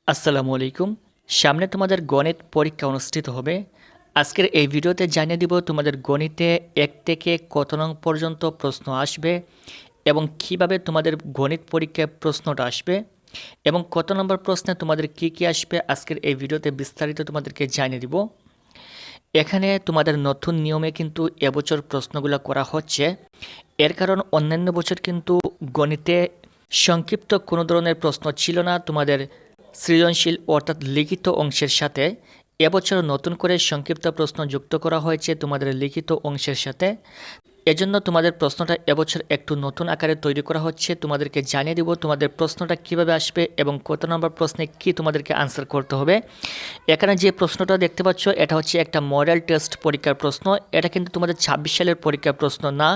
আসসালামু আলাইকুম। সামনে তোমাদের গণিত পরীক্ষা অনুষ্ঠিত হবে। আজকের এই ভিডিওতে জানিয়ে দিব তোমাদের গণিতে 1 থেকে কত নং পর্যন্ত প্রশ্ন আসবে এবং কিভাবে তোমাদের গণিত পরীক্ষায় প্রশ্নটা আসবে এবং কত নম্বর প্রশ্নে তোমাদের কি আসবে আজকের এই ভিডিওতে বিস্তারিত তোমাদেরকে জানিয়ে দিব। এখানে তোমাদের নতুন নিয়মে কিন্তু এবছর প্রশ্নগুলো করা হচ্ছে। এর কারণ অন্যান্য বছর কিন্তু গণিতে সংক্ষিপ্ত কোনো ধরনের প্রশ্ন ছিল না তোমাদের সৃজনশীল অর্থাৎ লিখিত অংশের সাথে। এবছর নতুন করে সংক্ষিপ্ত প্রশ্ন যুক্ত করা হয়েছে তোমাদের লিখিত অংশের সাথে। এজন্য তোমাদের প্রশ্নটা এবছর একটু নতুন আকারে তৈরি করা হচ্ছে। তোমাদেরকে জানিয়ে দিব তোমাদের প্রশ্নটা কিভাবে আসবে এবং কত নম্বর প্রশ্নে কি তোমাদেরকে আনসার করতে হবে। এখানে যে প্রশ্নটা দেখতে পাচ্ছ এটা হচ্ছে একটা মডেল টেস্ট পরীক্ষার প্রশ্ন। এটা কিন্তু তোমাদের 26 সালের পরীক্ষার প্রশ্ন না।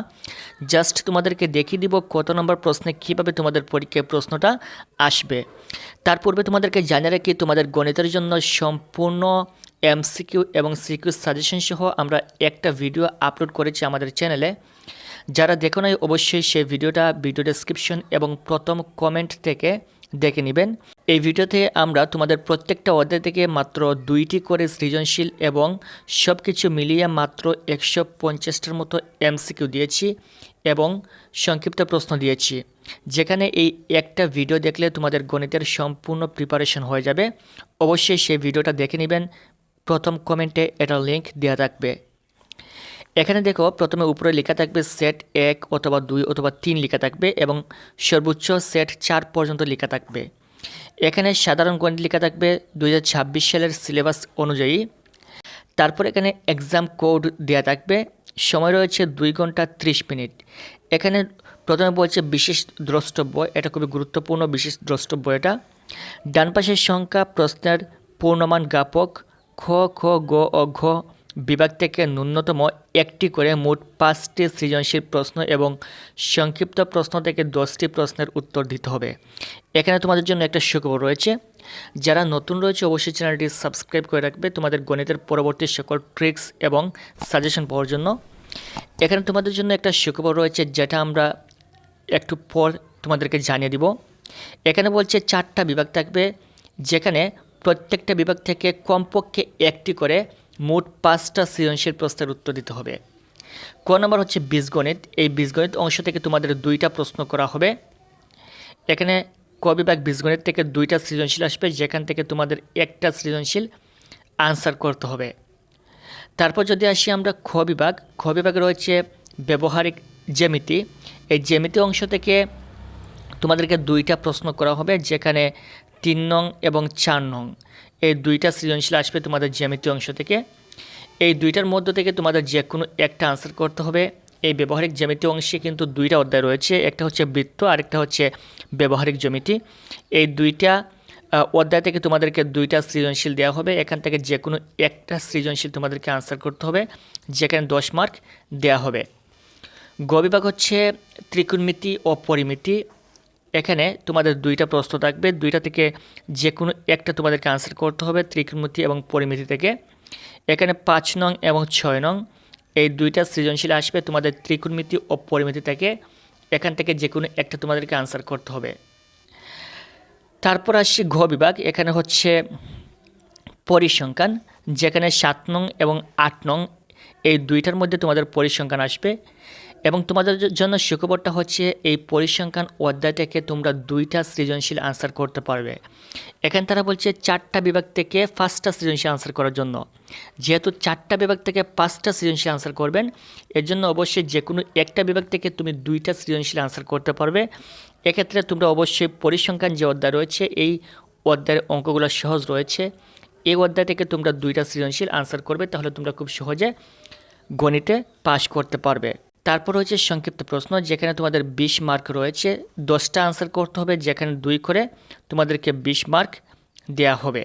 জাস্ট তোমাদেরকে দেখিয়ে দিব কত নম্বর প্রশ্নে কিভাবে তোমাদের পরীক্ষায় প্রশ্নটা আসবে। তার পূর্বে তোমাদেরকে জানিয়ে রাখি তোমাদের গণিতের জন্য সম্পূর্ণ এমসিকিউ এবং সিকিউ সাজেশন সহ আমরা একটা ভিডিও আপলোড করেছি আমাদের চ্যানেলে। যারা দেখো নাই অবশ্যই সেই ভিডিও ডেসক্রিপশন এবং প্রথম কমেন্ট থেকে দেখে নেবেন। এই ভিডিওতে আমরা তোমাদের প্রত্যেকটা অধ্যায় থেকে মাত্র 2টি করে সৃজনশীল এবং সব কিছু মিলিয়ে মাত্র 150টার মতো এমসিকিউ দিয়েছি এবং সংক্ষিপ্ত প্রশ্ন দিয়েছি, যেখানে এই একটা ভিডিও দেখলে তোমাদের গণিতের সম্পূর্ণ প্রিপারেশন হয়ে যাবে। অবশ্যই সেই ভিডিওটা দেখে নেবেন, প্রথম কমেন্টে এটার লিঙ্ক দেওয়া থাকবে। এখানে দেখো প্রথমে উপরে লেখা থাকবে সেট 1 অথবা 2 অথবা 3 লেখা থাকবে এবং সর্বোচ্চ সেট 4 পর্যন্ত লেখা থাকবে। এখানে সাধারণ গণিত লেখা থাকবে 2026 সালের সিলেবাস অনুযায়ী। তারপর এখানে এক্সাম কোড দেওয়া থাকবে। সময় রয়েছে 2 ঘন্টা 30 মিনিট। এখানে প্রথমে বলছে বিশেষ দ্রষ্টব্য, এটা খুবই গুরুত্বপূর্ণ বিশেষ দ্রষ্টব্য। এটা ডান পাশের সংখ্যা প্রশ্নের পূর্ণমান জ্ঞাপক খ খ গ ও ঘ বিভাগ থেকে ন্যূনতম একটি করে মোট 5টি সৃজনশীল প্রশ্ন এবং সংক্ষিপ্ত প্রশ্ন থেকে 10টি প্রশ্নের উত্তর দিতে হবে। এখানে তোমাদের জন্য একটা সুখবর রয়েছে। যারা নতুন রয়েছে অবশ্যই চ্যানেলটি সাবস্ক্রাইব করে রাখবে তোমাদের গণিতের পরবর্তী সকল ট্রিক্স এবং সাজেশন পাওয়ার জন্য। এখানে তোমাদের জন্য একটা সুখবর রয়েছে যেটা আমরা একটু পর তোমাদেরকে জানিয়ে দিব। এখানে বলছে 4টা বিভাগ থাকবে, যেখানে প্রত্যেকটা বিভাগ থেকে কমপক্ষে একটি করে মোট 5টা সৃজনশীল প্রশ্নের উত্তর দিতে হবে। ক নম্বর হচ্ছে বীজগণিত। এই বীজগণিত অংশ থেকে তোমাদের 2টা প্রশ্ন করা হবে। এখানে ক বিভাগ বীজগণিত থেকে 2টা সৃজনশীল আসবে, যেখান থেকে তোমাদের একটা সৃজনশীল আনসার করতে হবে। তারপর যদি আসি আমরা খ বিভাগে রয়েছে ব্যবহারিক জ্যামিতি। এই জ্যামিতি অংশ থেকে তোমাদেরকে 2টা প্রশ্ন করা হবে, যেখানে 3 নং এবং 4 নং এই 2টা সৃজনশীল আসবে তোমাদের জ্যামিতি অংশ থেকে। এই 2টার মধ্য থেকে তোমাদের যে কোনো একটা আনসার করতে হবে। এই ব্যবহারিক জ্যামিতি অংশে কিন্তু 2টা অধ্যায় রয়েছে, একটা হচ্ছে বৃত্ত আর একটা হচ্ছে ব্যবহারিক জ্যামিতি। এই 2টা অধ্যায় থেকে তোমাদেরকে 2টা সৃজনশীল দেওয়া হবে। এখান থেকে যে কোনো একটা সৃজনশীল তোমাদেরকে আনসার করতে হবে, যেখানে 10 মার্ক দেওয়া হবে। গ বিভাগ হচ্ছে ত্রিকোণমিতি ও পরিমিতি। এখানে তোমাদের 2টা প্রশ্ন থাকবে, 2টা থেকে যে কোনো একটা তোমাদেরকে আনসার করতে হবে ত্রিকোণমিতি এবং পরিমিতি থেকে। এখানে 5 নং এবং 6 নং এই 2টা সৃজনশীল আসবে তোমাদের ত্রিকোণমিতি ও পরিমিতি থেকে। এখান থেকে যে কোনো একটা তোমাদেরকে আনসার করতে হবে। তারপর আসছি ঘ বিভাগ। এখানে হচ্ছে পরিসংখ্যান, যেখানে 7 নং এবং 8 নং এই 2টার মধ্যে তোমাদের পরিসংখ্যান আসবে। এবং তোমাদের জন্য সুখবরটা হচ্ছে এই পরিসংখ্যান অধ্যায় থেকে তোমরা 2টা সৃজনশীল আনসার করতে পারবে। এখানে তারা বলছে 4টা বিভাগ থেকে 5টা সৃজনশীল আনসার করার জন্য। যেহেতু 4টা বিভাগ থেকে 5টা সৃজনশীল আনসার করবেন, এর জন্য অবশ্যই যে কোনো একটা বিভাগ থেকে তুমি 2টা সৃজনশীল আনসার করতে পারবে। এক্ষেত্রে তোমরা অবশ্যই পরিসংখ্যান যে অধ্যায় রয়েছে এই অধ্যায়ের অঙ্কগুলো সহজ রয়েছে। এই অধ্যায় থেকে তোমরা 2টা সৃজনশীল আনসার করবে, তাহলে তোমরা খুব সহজে গণিতে পাস করতে পারবে। তারপর হচ্ছে সংক্ষিপ্ত প্রশ্ন, যেখানে তোমাদের 20 মার্ক রয়েছে। 10টা আনসার করতে হবে, যেখানে 2 করে তোমাদেরকে 20 মার্ক দেওয়া হবে।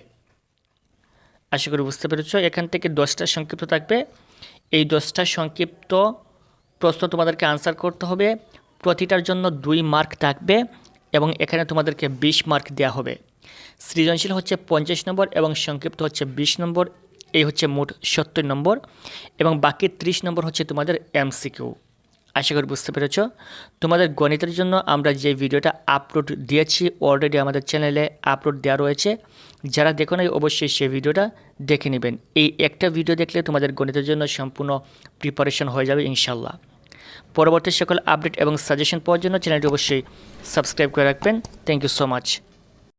আশা করি বুঝতে পেরেছ। এখান থেকে 10টা সংক্ষিপ্ত থাকবে। এই 10টা সংক্ষিপ্ত প্রশ্ন তোমাদেরকে আনসার করতে হবে। প্রতিটার জন্য 2 মার্ক থাকবে এবং এখানে তোমাদেরকে 20 মার্ক দেওয়া হবে। সৃজনশীল হচ্ছে 50 নম্বর এবং সংক্ষিপ্ত হচ্ছে 20 নম্বর। এই হচ্ছে মোট 70 নম্বর এবং বাকি 30 নম্বর হচ্ছে তোমাদের এমসিকিউ। আশা করি বুঝতে পেরেছ। তোমাদের গণিতের জন্য আমরা যে ভিডিওটা আপলোড দিয়েছি অলরেডি আমাদের চ্যানেলে আপলোড দেওয়া রয়েছে। যারা দেখো নাই অবশ্যই সেই ভিডিওটা দেখে নেবেন। এই একটা ভিডিও দেখলে তোমাদের গণিতের জন্য সম্পূর্ণ প্রিপারেশন হয়ে যাবে ইনশাল্লাহ। পরবর্তী সকল আপডেট এবং সাজেশন পাওয়ার জন্য চ্যানেলটি অবশ্যই সাবস্ক্রাইব করে রাখবেন। Thank you so much.